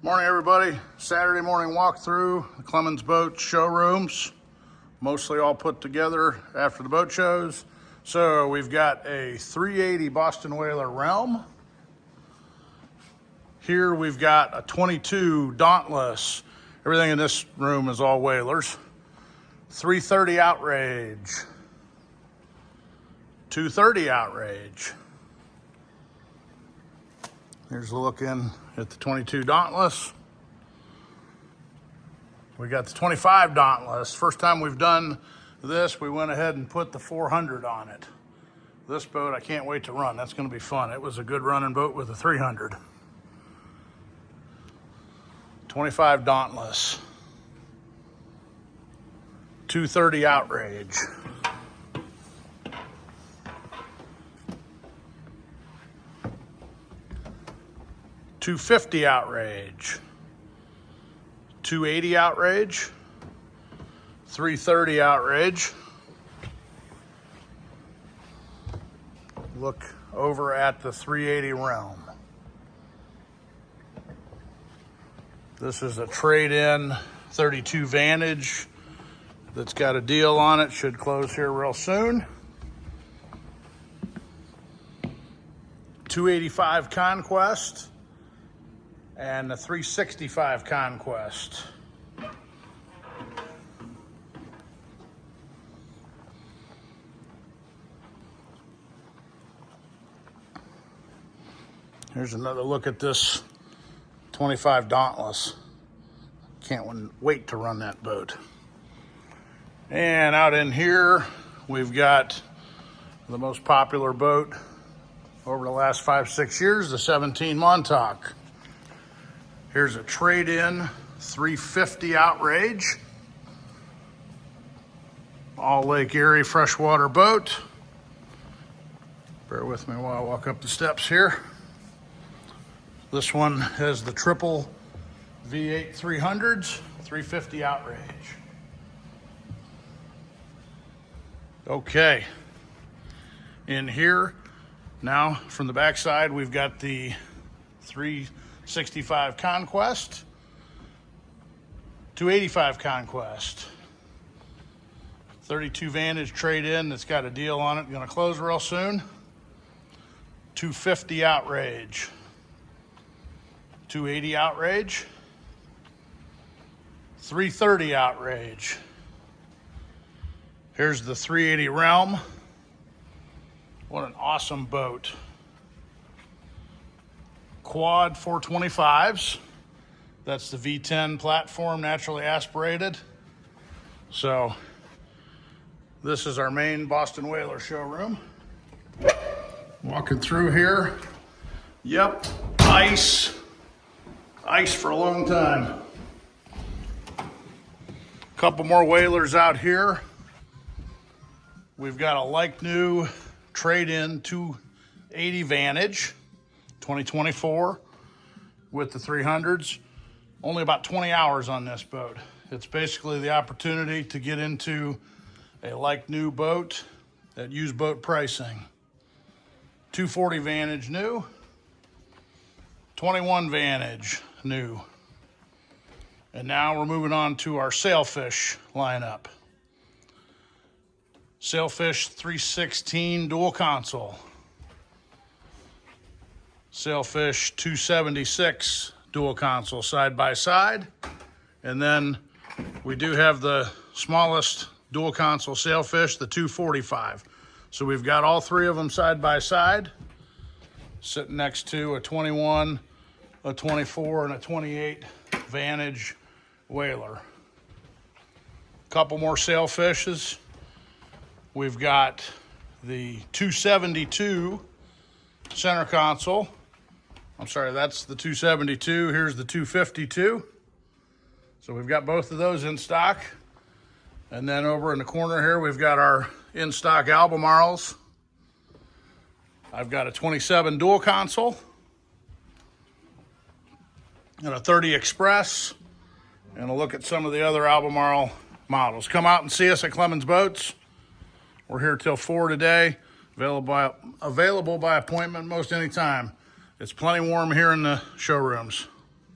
Morning, everybody. Saturday morning walkthrough the Clemons Boats Showrooms. Mostly all put together after the boat shows. So we've got a 380 Boston Whaler Realm. Here we've got a 22 Dauntless. Everything in this room is all whalers. 330 Outrage. 230 Outrage. Here's a look in at the 22 Dauntless. We got the 25 Dauntless. First time we've done this, we went ahead and put the 400 on it. This boat, I can't wait to run. That's going to be fun. It was a good running boat with a 300. 25 Dauntless. 230 Outrage. 250 Outrage, 280 Outrage, 330 Outrage. Look over at the 380 Realm. This is a trade-in 32 Vantage that's got a deal on it. Should close here real soon. 285 Conquest. And the 365 Conquest. Here's another look at this 25 Dauntless. Can't wait to run that boat. And out in here, we've got the most popular boat over the last 5-6 years, the 17 Montauk. Here's a trade-in 350 Outrage. All Lake Erie freshwater boat. Bear with me while I walk up the steps here. This one has the triple V8 300s, 350 Outrage. Okay. In here, now from the backside, we've got the 365 Conquest, 285 Conquest, 32 Vantage trade-in that's got a deal on it, gonna close real soon. 250 Outrage, 280 Outrage, 330 Outrage. Here's the 380 Realm. What an awesome boat. Quad 425s. That's the V10 platform, naturally aspirated. So this is our main Boston Whaler showroom. Walking through here. Yep, ice. Ice for a long time. Couple more whalers out here. We've got a like new trade-in 280 Vantage. 2024 with the 300s. Only about 20 hours on this boat. It's basically the opportunity to get into a like new boat at used boat pricing. 240 Vantage new, 21 Vantage new. And now we're moving on to our Sailfish lineup. Sailfish 316 dual console. Sailfish 276 dual console side by side. And then we do have the smallest dual console Sailfish, the 245. So we've got all three of them side by side, sitting next to a 21, a 24, and a 28 Vantage Whaler. Couple more Sailfishes. We've got the 272 center console. I'm sorry, that's the 272. Here's the 252. So we've got both of those in stock. And then over in the corner here, we've got our in-stock Albemarles. I've got a 27 dual console and a 30 Express, and a look at some of the other Albemarle models. Come out and see us at Clemons Boats. We're here till 4 today. Available by appointment most anytime. It's plenty warm here in the showrooms.